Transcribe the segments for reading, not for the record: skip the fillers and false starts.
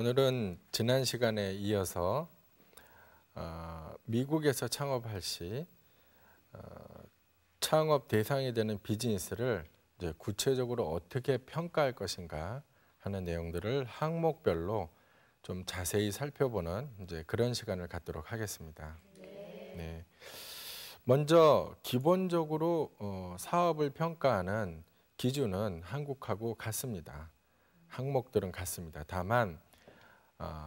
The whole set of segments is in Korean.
오늘은 지난 시간에 이어서 미국에서 창업할 시 창업 대상이 되는 비즈니스를 이제 구체적으로 어떻게 평가할 것인가 하는 내용들을 항목별로 좀 자세히 살펴보는 이제 그런 시간을 갖도록 하겠습니다. 네. 먼저 기본적으로 사업을 평가하는 기준은 한국하고 같습니다. 항목들은 같습니다. 다만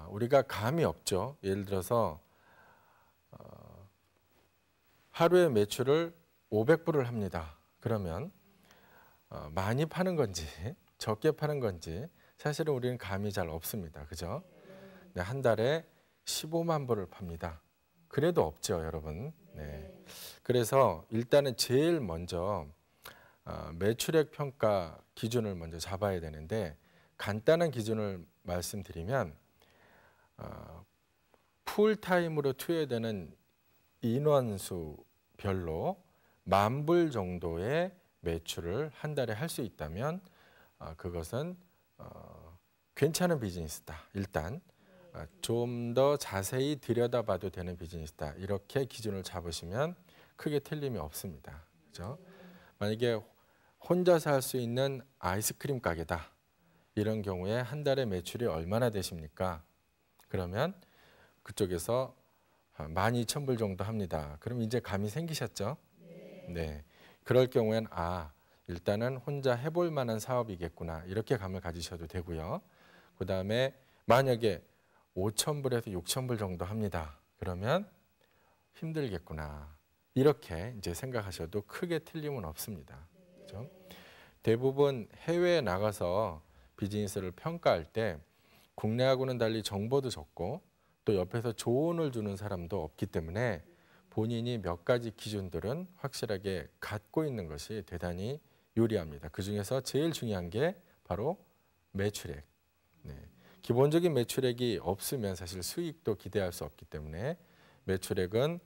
우리가 감이 없죠. 예를 들어서 하루에 매출을 500불을 합니다. 그러면 많이 파는 건지 적게 파는 건지 사실은 우리는 감이 잘 없습니다. 그죠? 네, 한 달에 15만 불을 팝니다. 그래도 없죠, 여러분. 네. 그래서 일단은 제일 먼저 매출액 평가 기준을 먼저 잡아야 되는데, 간단한 기준을 말씀드리면 풀타임으로 투여되는 인원수별로 10,000불 정도의 매출을 한 달에 할 수 있다면 그것은 괜찮은 비즈니스다. 일단 좀 더 자세히 들여다봐도 되는 비즈니스다. 이렇게 기준을 잡으시면 크게 틀림이 없습니다. 그죠? 만약에 혼자서 할 수 있는 아이스크림 가게다. 이런 경우에 한 달에 매출이 얼마나 되십니까? 그러면 그쪽에서 12,000불 정도 합니다. 그럼 이제 감이 생기셨죠? 네. 그럴 경우엔 일단은 혼자 해볼 만한 사업이겠구나. 이렇게 감을 가지셔도 되고요. 그 다음에 만약에 5,000불에서 6,000불 정도 합니다. 그러면 힘들겠구나. 이렇게 이제 생각하셔도 크게 틀림은 없습니다. 그렇죠? 대부분 해외에 나가서 비즈니스를 평가할 때 국내하고는 달리 정보도 적고 또 옆에서 조언을 주는 사람도 없기 때문에 본인이 몇 가지 기준들은 확실하게 갖고 있는 것이 대단히 유리합니다. 그중에서 제일 중요한 게 바로 매출액. 네. 기본적인 매출액이 없으면 사실 수익도 기대할 수 없기 때문에 매출액은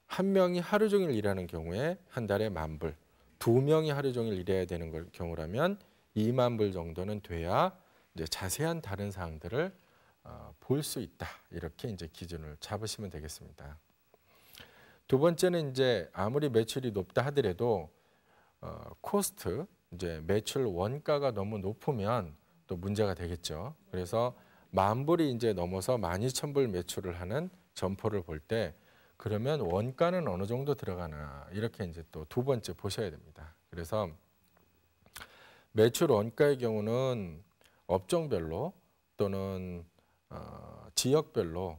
한 명이 하루 종일 일하는 경우에 한 달에 10,000불, 2명이 하루 종일 일해야 되는 경우라면 20,000불 정도는 돼야 이제 자세한 다른 사항들을 볼 수 있다. 이렇게 이제 기준을 잡으시면 되겠습니다. 두 번째는 이제 아무리 매출이 높다 하더라도 코스트, 이제 매출 원가가 너무 높으면 또 문제가 되겠죠. 그래서 10,000불이 이제 넘어서 12,000불 매출을 하는 점포를 볼 때 그러면 원가는 어느 정도 들어가나 이렇게 이제 또 두 번째 보셔야 됩니다. 그래서 매출 원가의 경우는 업종별로 또는 지역별로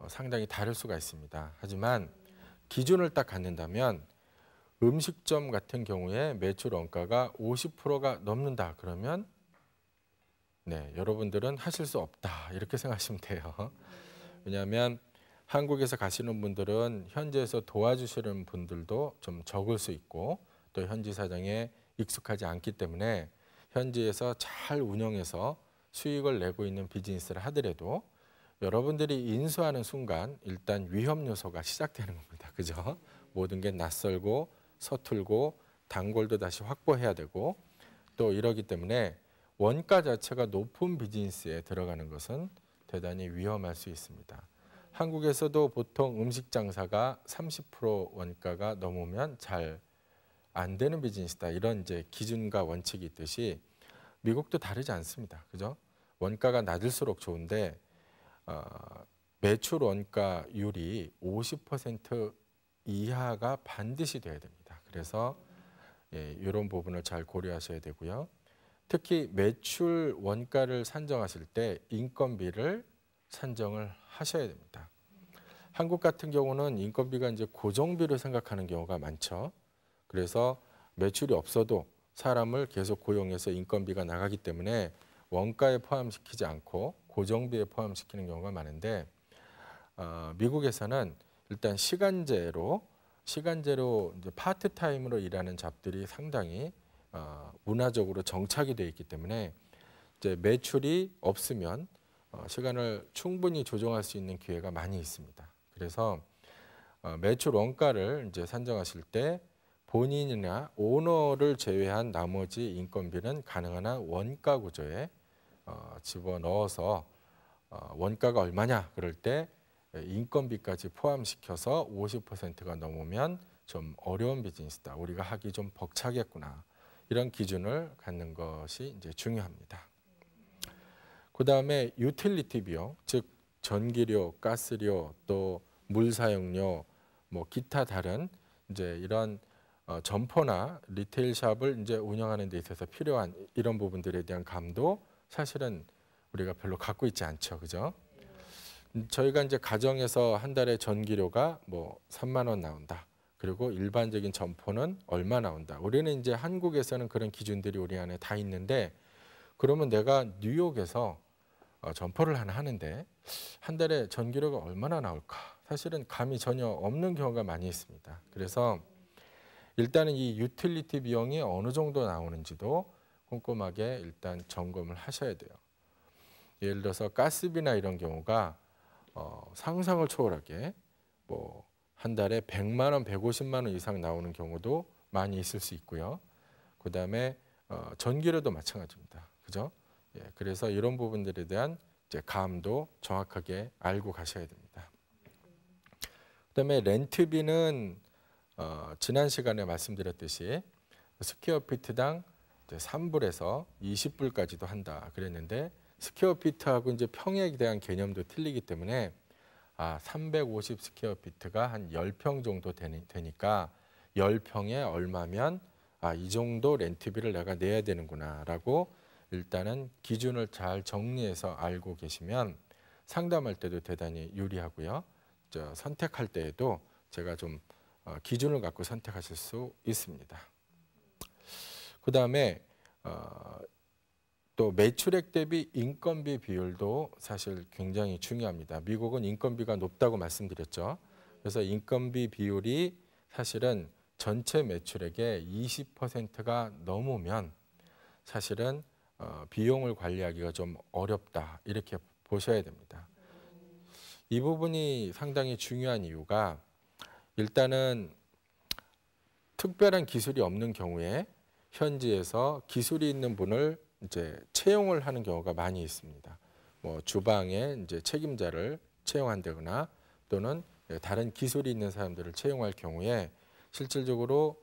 상당히 다를 수가 있습니다. 하지만 기준을 딱 갖는다면 음식점 같은 경우에 매출 원가가 50%가 넘는다 그러면 네, 여러분들은 하실 수 없다 이렇게 생각하시면 돼요. 왜냐하면 한국에서 가시는 분들은 현지에서 도와주시는 분들도 좀 적을 수 있고 또 현지 사정에 익숙하지 않기 때문에 현지에서 잘 운영해서 수익을 내고 있는 비즈니스를 하더라도 여러분들이 인수하는 순간 일단 위험 요소가 시작되는 겁니다. 그죠? 모든 게 낯설고 서툴고 단골도 다시 확보해야 되고 또 이러기 때문에 원가 자체가 높은 비즈니스에 들어가는 것은 대단히 위험할 수 있습니다. 한국에서도 보통 음식 장사가 30% 원가가 넘으면 잘 안 되는 비즈니스다. 이런 이제 기준과 원칙이 있듯이 미국도 다르지 않습니다. 그죠? 원가가 낮을수록 좋은데 매출 원가율이 50% 이하가 반드시 돼야 됩니다. 그래서 이런 부분을 잘 고려하셔야 되고요. 특히 매출 원가를 산정하실 때 인건비를 산정을 하셔야 됩니다. 한국 같은 경우는 인건비가 이제 고정비로 생각하는 경우가 많죠. 그래서 매출이 없어도 사람을 계속 고용해서 인건비가 나가기 때문에 원가에 포함시키지 않고 고정비에 포함시키는 경우가 많은데 미국에서는 일단 시간제로 이제 파트타임으로 일하는 잡들이 상당히 문화적으로 정착이 되어 있기 때문에 이제 매출이 없으면 시간을 충분히 조정할 수 있는 기회가 많이 있습니다. 그래서 매출 원가를 이제 산정하실 때 본인이나 오너를 제외한 나머지 인건비는 가능한 한 원가 구조에 집어넣어서 원가가 얼마냐 그럴 때 인건비까지 포함시켜서 50%가 넘으면 좀 어려운 비즈니스다. 우리가 하기 좀 벅차겠구나. 이런 기준을 갖는 것이 이제 중요합니다. 그다음에 유틸리티 비용, 즉 전기료, 가스료, 또 물 사용료, 뭐 기타 다른 이제 이런 점포나 리테일 샵을 이제 운영하는 데 있어서 필요한 이런 부분들에 대한 감도 사실은 우리가 별로 갖고 있지 않죠. 그죠? 저희가 이제 가정에서 한 달에 전기료가 뭐 3만 원 나온다. 그리고 일반적인 점포는 얼마 나온다. 우리는 이제 한국에서는 그런 기준들이 우리 안에 다 있는데 그러면 내가 뉴욕에서 점포를 하나 하는데 한 달에 전기료가 얼마나 나올까? 사실은 감이 전혀 없는 경우가 많이 있습니다. 그래서 일단은 이 유틸리티 비용이 어느 정도 나오는지도 꼼꼼하게 일단 점검을 하셔야 돼요. 예를 들어서 가스비나 이런 경우가 상상을 초월하게 뭐 한 달에 100만 원, 150만 원 이상 나오는 경우도 많이 있을 수 있고요. 그다음에 전기료도 마찬가지입니다. 그죠? 예, 그래서 이런 부분들에 대한 이제 감도 정확하게 알고 가셔야 됩니다. 그다음에 렌트비는 지난 시간에 말씀드렸듯이 스퀘어피트당 3불에서 20불까지도 한다 그랬는데 스퀘어피트하고 이제 평에 대한 개념도 틀리기 때문에 350 스퀘어피트가 한 10평 정도 되니까 10평에 얼마면 이 정도 렌트비를 내가 내야 되는구나라고 일단은 기준을 잘 정리해서 알고 계시면 상담할 때도 대단히 유리하고요. 선택할 때에도 제가 좀 기준을 갖고 선택하실 수 있습니다. 그 다음에 또 매출액 대비 인건비 비율도 사실 굉장히 중요합니다. 미국은 인건비가 높다고 말씀드렸죠. 그래서 인건비 비율이 사실은 전체 매출액의 20%가 넘으면 사실은 비용을 관리하기가 좀 어렵다 이렇게 보셔야 됩니다. 이 부분이 상당히 중요한 이유가 일단은 특별한 기술이 없는 경우에 현지에서 기술이 있는 분을 이제 채용을 하는 경우가 많이 있습니다. 뭐 주방에 이제 책임자를 채용한다거나 또는 다른 기술이 있는 사람들을 채용할 경우에 실질적으로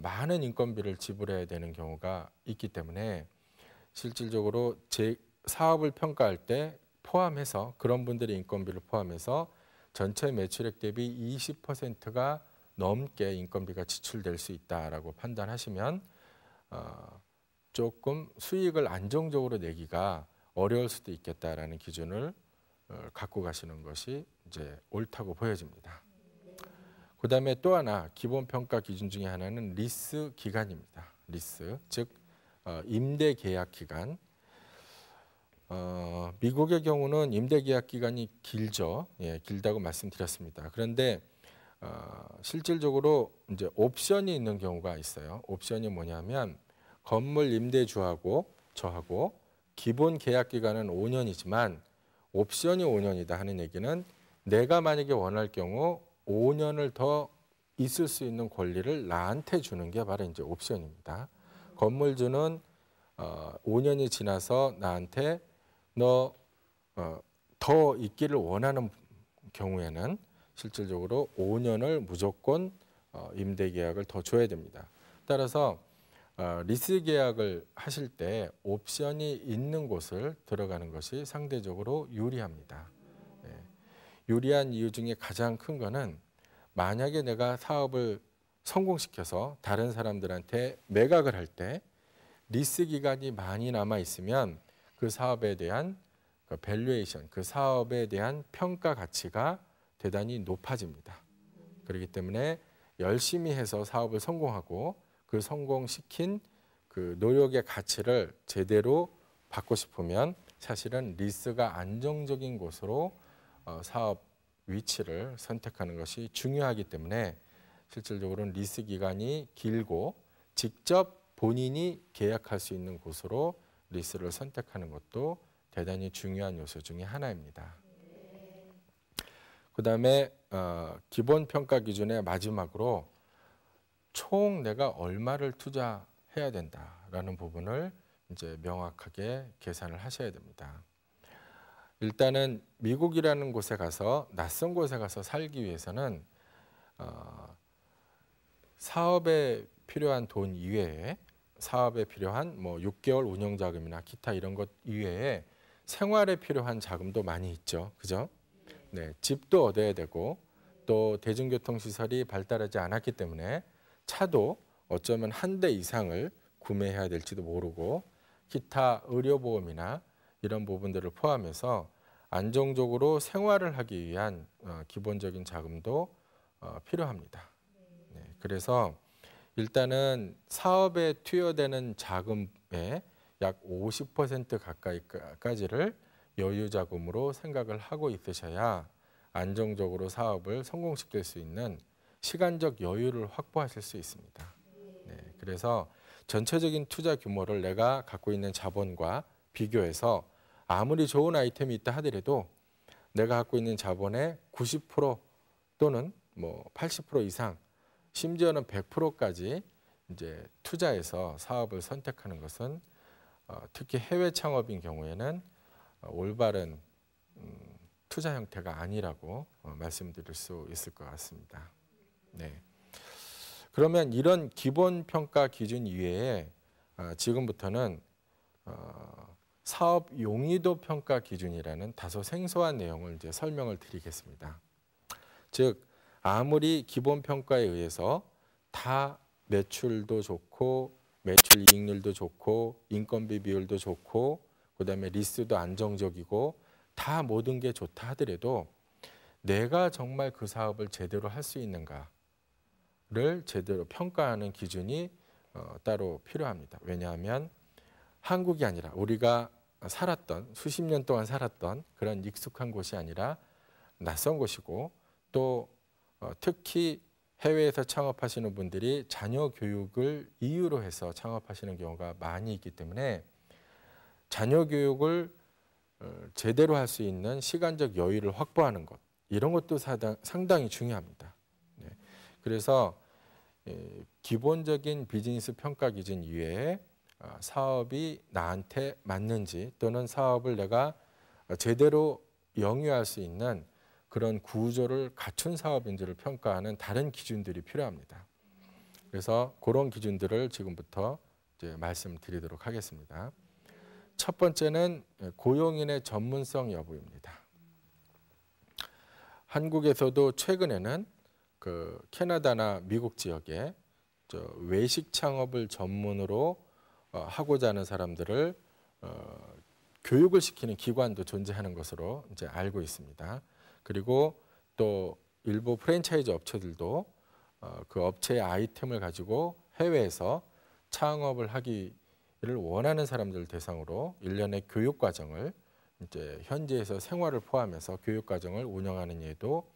많은 인건비를 지불해야 되는 경우가 있기 때문에 실질적으로 제 사업을 평가할 때 포함해서 그런 분들의 인건비를 포함해서 전체 매출액 대비 20%가 넘게 인건비가 지출될 수 있다라고 판단하시면 조금 수익을 안정적으로 내기가 어려울 수도 있겠다라는 기준을 갖고 가시는 것이 이제 옳다고 보여집니다. 그다음에 또 하나 기본 평가 기준 중에 하나는 리스 기간입니다. 리스 즉 임대 계약 기간. 미국의 경우는 임대 계약 기간이 길죠. 예, 길다고 말씀드렸습니다. 그런데 실질적으로 이제 옵션이 있는 경우가 있어요. 옵션이 뭐냐면 건물 임대주하고 저하고 기본 계약 기간은 5년이지만 옵션이 5년이다 하는 얘기는 내가 만약에 원할 경우 5년을 더 있을 수 있는 권리를 나한테 주는 게 바로 이제 옵션입니다. 건물주는 5년이 지나서 나한테 너 더 있기를 원하는 경우에는 실질적으로 5년을 무조건 임대 계약을 더 줘야 됩니다. 따라서 리스 계약을 하실 때 옵션이 있는 곳을 들어가는 것이 상대적으로 유리합니다. 유리한 이유 중에 가장 큰 거는 만약에 내가 사업을 성공시켜서 다른 사람들한테 매각을 할 때 리스 기간이 많이 남아 있으면 그 사업에 대한 밸류에이션, 그 사업에 대한 평가 가치가 대단히 높아집니다. 그렇기 때문에 열심히 해서 사업을 성공하고 그 성공시킨 그 노력의 가치를 제대로 받고 싶으면 사실은 리스가 안정적인 곳으로 사업 위치를 선택하는 것이 중요하기 때문에 실질적으로는 리스 기간이 길고 직접 본인이 계약할 수 있는 곳으로 리스를 선택하는 것도 대단히 중요한 요소 중에 하나입니다. 그다음에 기본 평가 기준의 마지막으로 총 내가 얼마를 투자해야 된다라는 부분을 이제 명확하게 계산을 하셔야 됩니다. 일단은 미국이라는 곳에 가서 낯선 곳에 가서 살기 위해서는 사업에 필요한 돈 이외에 사업에 필요한 뭐 6개월 운영 자금이나 기타 이런 것 이외에 생활에 필요한 자금도 많이 있죠. 그죠? 네, 집도 얻어야 되고 또 대중교통 시설이 발달하지 않았기 때문에 차도 어쩌면 한 대 이상을 구매해야 될지도 모르고 기타 의료보험이나 이런 부분들을 포함해서 안정적으로 생활을 하기 위한 기본적인 자금도 필요합니다. 네, 그래서 일단은 사업에 투여되는 자금의 약 50% 가까이까지를 여유 자금으로 생각을 하고 있으셔야 안정적으로 사업을 성공시킬 수 있는 시간적 여유를 확보하실 수 있습니다. 네, 그래서 전체적인 투자 규모를 내가 갖고 있는 자본과 비교해서 아무리 좋은 아이템이 있다 하더라도 내가 갖고 있는 자본의 90% 또는 뭐 80% 이상, 심지어는 100%까지 이제 투자해서 사업을 선택하는 것은 특히 해외 창업인 경우에는 올바른 투자 형태가 아니라고 말씀드릴 수 있을 것 같습니다. 네. 그러면 이런 기본 평가 기준 이외에 지금부터는 사업 용이도 평가 기준이라는 다소 생소한 내용을 이제 설명을 드리겠습니다. 즉 아무리 기본 평가에 의해서 다 매출도 좋고 매출 이익률도 좋고 인건비 비율도 좋고 그다음에 리스도 안정적이고 다 모든 게 좋다 하더라도 내가 정말 그 사업을 제대로 할 수 있는가를 제대로 평가하는 기준이 따로 필요합니다. 왜냐하면 한국이 아니라 우리가 살았던 수십 년 동안 살았던 그런 익숙한 곳이 아니라 낯선 곳이고 또 특히 해외에서 창업하시는 분들이 자녀 교육을 이유로 해서 창업하시는 경우가 많이 있기 때문에 자녀 교육을 제대로 할 수 있는 시간적 여유를 확보하는 것 이런 것도 상당히 중요합니다. 네. 그래서 기본적인 비즈니스 평가 기준 이외에 사업이 나한테 맞는지 또는 사업을 내가 제대로 영위할 수 있는 그런 구조를 갖춘 사업인지를 평가하는 다른 기준들이 필요합니다. 그래서 그런 기준들을 지금부터 이제 말씀드리도록 하겠습니다. 첫 번째는 고용인의 전문성 여부입니다. 한국에서도 최근에는 그 캐나다나 미국 지역에 외식 창업을 전문으로 하고자 하는 사람들을 교육을 시키는 기관도 존재하는 것으로 이제 알고 있습니다. 그리고 또 일부 프랜차이즈 업체들도 그 업체의 아이템을 가지고 해외에서 창업을 하기를 원하는 사람들 대상으로 일련의 교육 과정을 이제 현지에서 생활을 포함해서 교육 과정을 운영하는 예도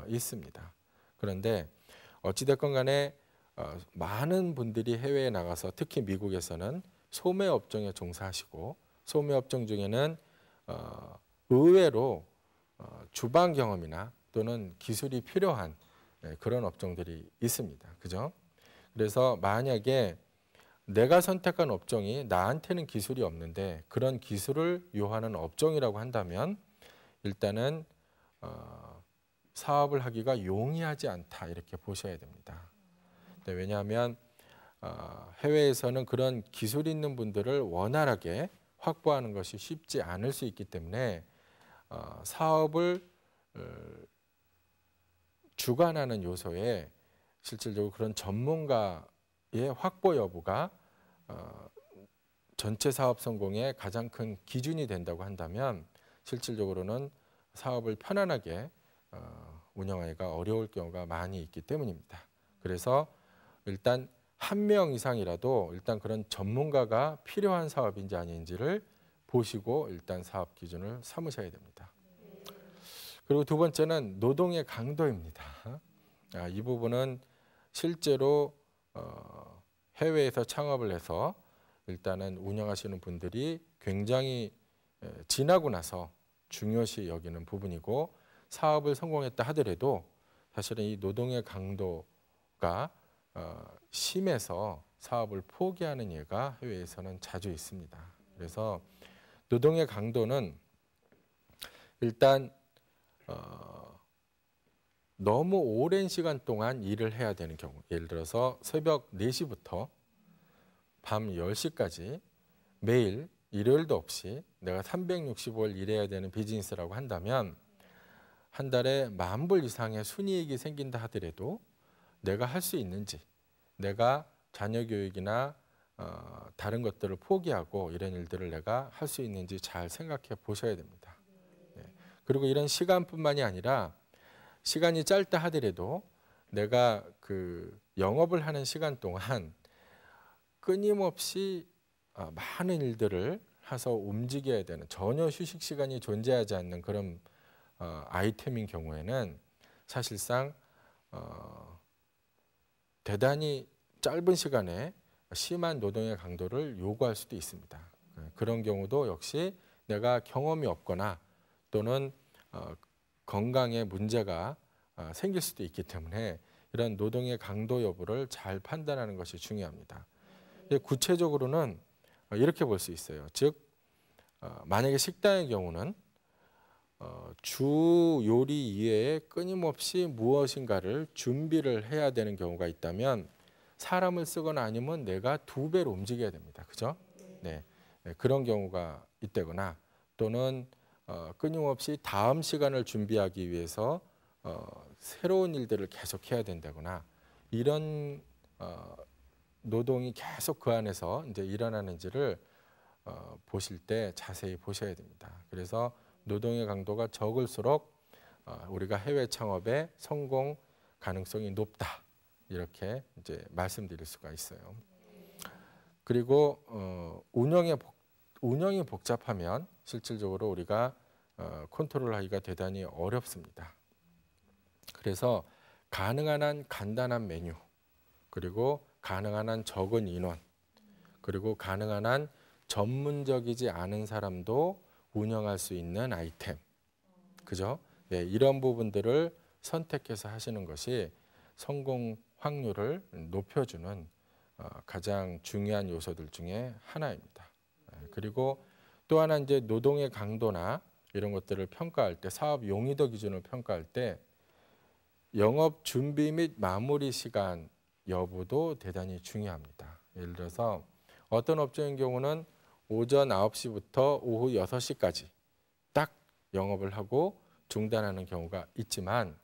있습니다. 그런데 어찌됐건 간에 많은 분들이 해외에 나가서 특히 미국에서는 소매 업종에 종사하시고 소매 업종 중에는 의외로 주방 경험이나 또는 기술이 필요한 그런 업종들이 있습니다. 그죠? 그래서 만약에 내가 선택한 업종이 나한테는 기술이 없는데 그런 기술을 요하는 업종이라고 한다면 일단은 사업을 하기가 용이하지 않다 이렇게 보셔야 됩니다. 왜냐하면 해외에서는 그런 기술 있는 분들을 원활하게 확보하는 것이 쉽지 않을 수 있기 때문에 사업을 주관하는 요소에 실질적으로 그런 전문가의 확보 여부가 전체 사업 성공의 가장 큰 기준이 된다고 한다면 실질적으로는 사업을 편안하게 운영하기가 어려울 경우가 많이 있기 때문입니다. 그래서 일단 한 명 이상이라도 일단 그런 전문가가 필요한 사업인지 아닌지를 보시고 일단 사업 기준을 삼으셔야 됩니다. 그리고 두 번째는 노동의 강도입니다. 이 부분은 실제로 해외에서 창업을 해서 일단은 운영하시는 분들이 굉장히 지나고 나서 중요시 여기는 부분이고 사업을 성공했다 하더라도 사실은 이 노동의 강도가 심해서 사업을 포기하는 예가 해외에서는 자주 있습니다. 그래서 노동의 강도는 일단 너무 오랜 시간 동안 일을 해야 되는 경우, 예를 들어서 새벽 4시부터 밤 10시까지 매일 일요일도 없이 내가 365일 일해야 되는 비즈니스라고 한다면 한 달에 10,000불 이상의 순이익이 생긴다 하더라도 내가 할 수 있는지, 내가 자녀 교육이나 다른 것들을 포기하고 이런 일들을 내가 할 수 있는지 잘 생각해 보셔야 됩니다. 네. 그리고 이런 시간뿐만이 아니라 시간이 짧다 하더라도 내가 그 영업을 하는 시간 동안 끊임없이 많은 일들을 해서 움직여야 되는, 전혀 휴식 시간이 존재하지 않는 그런 아이템인 경우에는 사실상 대단히 짧은 시간에 심한 노동의 강도를 요구할 수도 있습니다. 그런 경우도 역시 내가 경험이 없거나 또는 건강에 문제가 생길 수도 있기 때문에 이런 노동의 강도 여부를 잘 판단하는 것이 중요합니다. 구체적으로는 이렇게 볼 수 있어요. 즉 만약에 식당의 경우는 주 요리 이외에 끊임없이 무엇인가를 준비를 해야 되는 경우가 있다면 사람을 쓰거나 아니면 내가 2배로 움직여야 됩니다. 그죠? 네. 그런 경우가 있다거나 또는 끊임없이 다음 시간을 준비하기 위해서 새로운 일들을 계속 해야 된다거나 이런 노동이 계속 그 안에서 이제 일어나는지를 보실 때 자세히 보셔야 됩니다. 그래서 노동의 강도가 적을수록 우리가 해외 창업의 성공 가능성이 높다. 이렇게 이제 말씀드릴 수가 있어요. 그리고 운영이 복잡하면 실질적으로 우리가 컨트롤하기가 대단히 어렵습니다. 그래서 가능한 한 간단한 메뉴, 그리고 가능한 한 적은 인원, 그리고 가능한 한 전문적이지 않은 사람도 운영할 수 있는 아이템, 그죠? 네, 이런 부분들을 선택해서 하시는 것이 성공 확률을 높여주는 가장 중요한 요소들 중에 하나입니다. 그리고 또 하나 이제 노동의 강도나 이런 것들을 평가할 때, 사업 용이도 기준을 평가할 때 영업 준비 및 마무리 시간 여부도 대단히 중요합니다. 예를 들어서 어떤 업종인 경우는 오전 9시부터 오후 6시까지 딱 영업을 하고 중단하는 경우가 있지만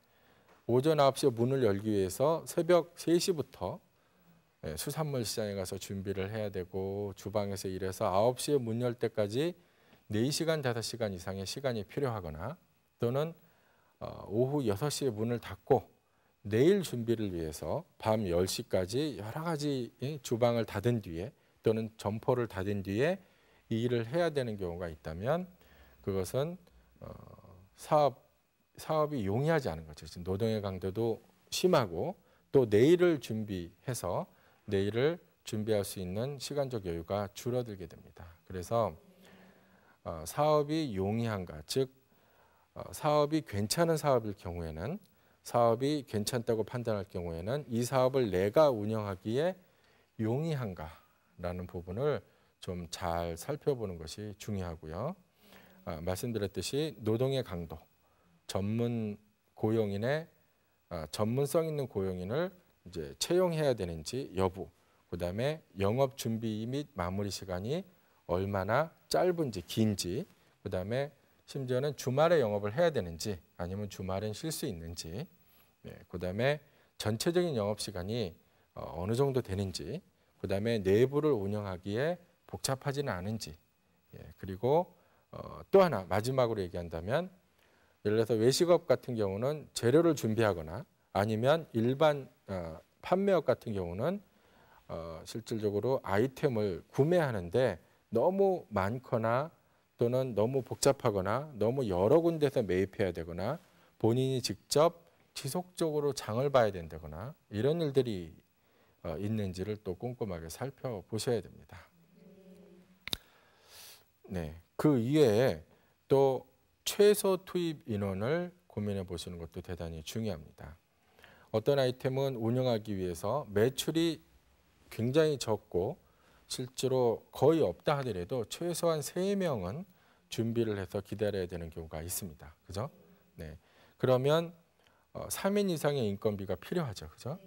오전 9시에 문을 열기 위해서 새벽 3시부터 수산물 시장에 가서 준비를 해야 되고 주방에서 일해서 9시에 문 열 때까지 4시간, 5시간 이상의 시간이 필요하거나 또는 오후 6시에 문을 닫고 내일 준비를 위해서 밤 10시까지 여러 가지 주방을 닫은 뒤에 또는 점포를 닫은 뒤에 이 일을 해야 되는 경우가 있다면 그것은 사업이 용이하지 않은 거죠. 노동의 강도도 심하고 또 내일을 준비해서 내일을 준비할 수 있는 시간적 여유가 줄어들게 됩니다. 그래서 사업이 용이한가, 즉 사업이 괜찮은 사업일 경우에는, 사업이 괜찮다고 판단할 경우에는 이 사업을 내가 운영하기에 용이한가라는 부분을 좀 잘 살펴보는 것이 중요하고요. 말씀드렸듯이 노동의 강도, 전문 고용인의 전문성 있는 고용인을 이제 채용해야 되는지 여부, 그다음에 영업 준비 및 마무리 시간이 얼마나 짧은지 긴지, 그다음에 심지어는 주말에 영업을 해야 되는지 아니면 주말엔 쉴 수 있는지, 그다음에 전체적인 영업 시간이 어느 정도 되는지, 그다음에 내부를 운영하기에 복잡하지는 않은지, 그리고 또 하나 마지막으로 얘기한다면 예를 들어서 외식업 같은 경우는 재료를 준비하거나 아니면 일반 판매업 같은 경우는 실질적으로 아이템을 구매하는데 너무 많거나 또는 너무 복잡하거나 너무 여러 군데서 매입해야 되거나 본인이 직접 지속적으로 장을 봐야 된다거나 이런 일들이 있는지를 또 꼼꼼하게 살펴보셔야 됩니다. 네, 그 이외에 또 최소 투입 인원을 고민해 보시는 것도 대단히 중요합니다. 어떤 아이템은 운영하기 위해서 매출이 굉장히 적고 실제로 거의 없다 하더라도 최소한 3명은 준비를 해서 기다려야 되는 경우가 있습니다. 그죠? 네. 그러면 3인 이상의 인건비가 필요하죠. 그죠?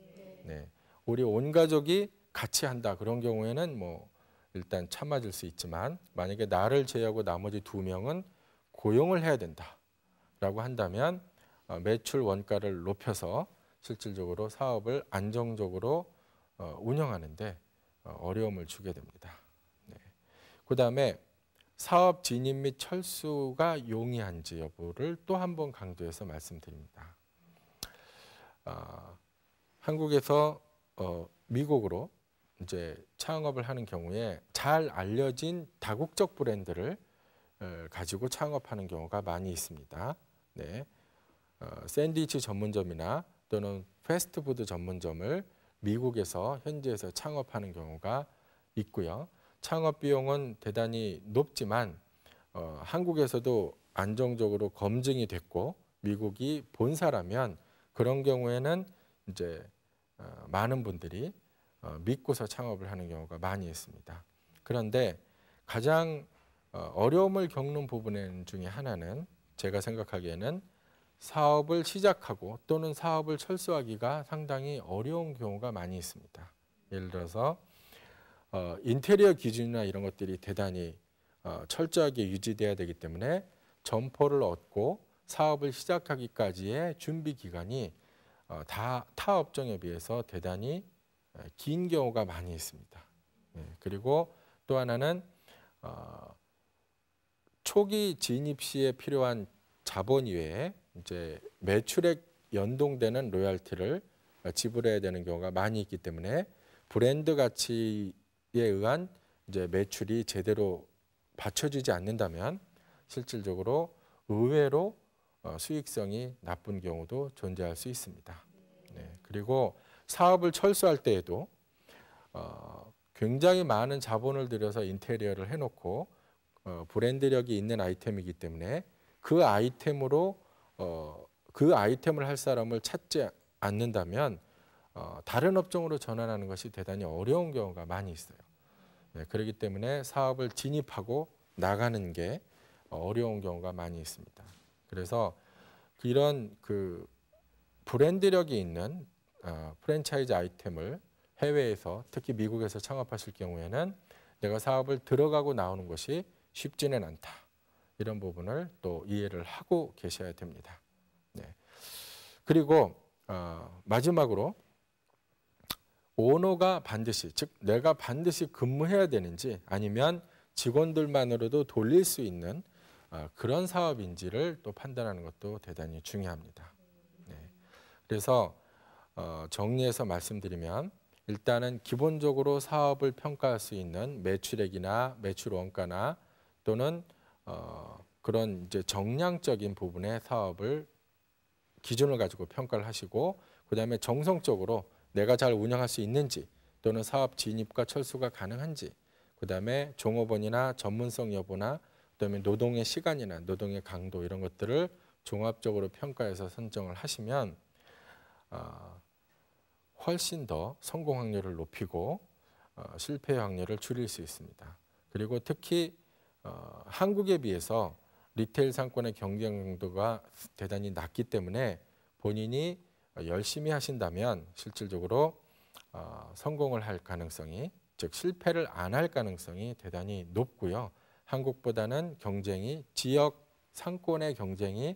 네. 우리 온 가족이 같이 한다. 그런 경우에는 뭐 일단 참아줄 수 있지만 만약에 나를 제외하고 나머지 2명은 고용을 해야 된다라고 한다면 매출 원가를 높여서 실질적으로 사업을 안정적으로 운영하는데 어려움을 주게 됩니다. 네. 그다음에 사업 진입 및 철수가 용이한지 여부를 또 한 번 강조해서 말씀드립니다. 한국에서 미국으로 이제 창업을 하는 경우에 잘 알려진 다국적 브랜드를 가지고 창업하는 경우가 많이 있습니다. 네. 샌드위치 전문점이나 또는 패스트푸드 전문점을 미국에서 현지에서 창업하는 경우가 있고요. 창업 비용은 대단히 높지만 한국에서도 안정적으로 검증이 됐고 미국이 본사라면 그런 경우에는 이제 많은 분들이 믿고서 창업을 하는 경우가 많이 있습니다. 그런데 가장 어려움을 겪는 부분 중에 하나는 제가 생각하기에는 사업을 시작하고 또는 사업을 철수하기가 상당히 어려운 경우가 많이 있습니다. 예를 들어서 인테리어 기준이나 이런 것들이 대단히 철저하게 유지돼야 되기 때문에 점포를 얻고 사업을 시작하기까지의 준비 기간이 타 업종에 비해서 대단히 긴 경우가 많이 있습니다. 그리고 또 하나는 초기 진입 시에 필요한 자본 이외에 이제 매출액 연동되는 로열티를 지불해야 되는 경우가 많이 있기 때문에 브랜드 가치에 의한 이제 매출이 제대로 받쳐주지 않는다면 실질적으로 의외로 수익성이 나쁜 경우도 존재할 수 있습니다. 네. 그리고 사업을 철수할 때에도 굉장히 많은 자본을 들여서 인테리어를 해놓고 브랜드력이 있는 아이템이기 때문에 그 아이템으로 그 아이템을 할 사람을 찾지 않는다면 다른 업종으로 전환하는 것이 대단히 어려운 경우가 많이 있어요. 네, 그렇기 때문에 사업을 진입하고 나가는 게 어려운 경우가 많이 있습니다. 그래서 이런 그 브랜드력이 있는 프랜차이즈 아이템을 해외에서 특히 미국에서 창업하실 경우에는 내가 사업을 들어가고 나오는 것이 쉽지는 않다. 이런 부분을 또 이해를 하고 계셔야 됩니다. 네. 그리고 마지막으로 오너가 반드시, 즉 내가 반드시 근무해야 되는지 아니면 직원들만으로도 돌릴 수 있는 그런 사업인지를 또 판단하는 것도 대단히 중요합니다. 네. 그래서 정리해서 말씀드리면 일단은 기본적으로 사업을 평가할 수 있는 매출액이나 매출 원가나 또는 그런 이제 정량적인 부분의 사업을 기준을 가지고 평가를 하시고 그다음에 정성적으로 내가 잘 운영할 수 있는지 또는 사업 진입과 철수가 가능한지 그다음에 종업원이나 전문성 여부나 그다음에 노동의 시간이나 노동의 강도 이런 것들을 종합적으로 평가해서 선정을 하시면 훨씬 더 성공 확률을 높이고 실패 확률을 줄일 수 있습니다. 그리고 특히 한국에 비해서 리테일 상권의 경쟁도가 대단히 낮기 때문에 본인이 열심히 하신다면 실질적으로 성공을 할 가능성이 즉 실패를 안 할 가능성이 대단히 높고요. 한국보다는 경쟁이 지역 상권의 경쟁이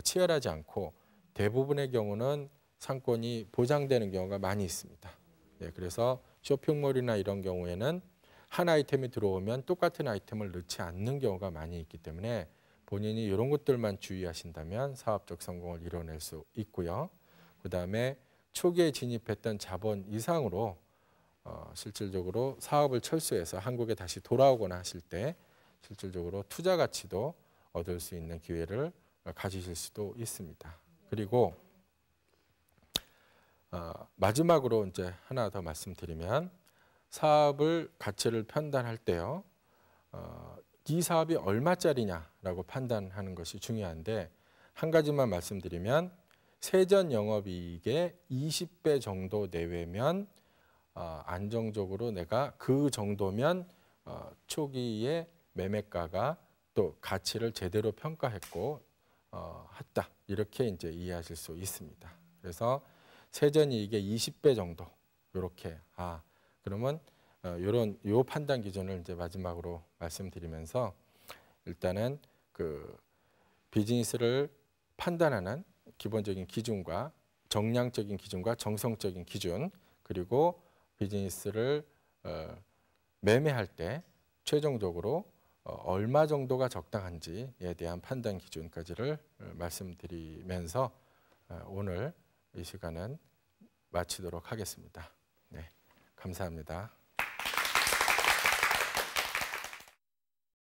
치열하지 않고 대부분의 경우는 상권이 보장되는 경우가 많이 있습니다. 네, 그래서 쇼핑몰이나 이런 경우에는 한 아이템이 들어오면 똑같은 아이템을 넣지 않는 경우가 많이 있기 때문에 본인이 이런 것들만 주의하신다면 사업적 성공을 이뤄낼 수 있고요. 그다음에 초기에 진입했던 자본 이상으로 실질적으로 사업을 철수해서 한국에 다시 돌아오거나 하실 때 실질적으로 투자 가치도 얻을 수 있는 기회를 가지실 수도 있습니다. 그리고 마지막으로 이제 하나 더 말씀드리면 사업을 가치를 판단할 때요. 이 사업이 얼마짜리냐라고 판단하는 것이 중요한데 한 가지만 말씀드리면 세전 영업이익의 20배 정도 내외면 안정적으로 내가 그 정도면 초기에 매매가가 또 가치를 제대로 평가했고 했다. 이렇게 이제 이해하실 수 있습니다. 그래서 세전이익의 20배 정도 이렇게 그러면 요 판단 기준을 이제 마지막으로 말씀드리면서 일단은 그 비즈니스를 판단하는 기본적인 기준과 정량적인 기준과 정성적인 기준 그리고 비즈니스를 매매할 때 최종적으로 얼마 정도가 적당한지에 대한 판단 기준까지를 말씀드리면서 오늘 이 시간은 마치도록 하겠습니다. 네, 감사합니다.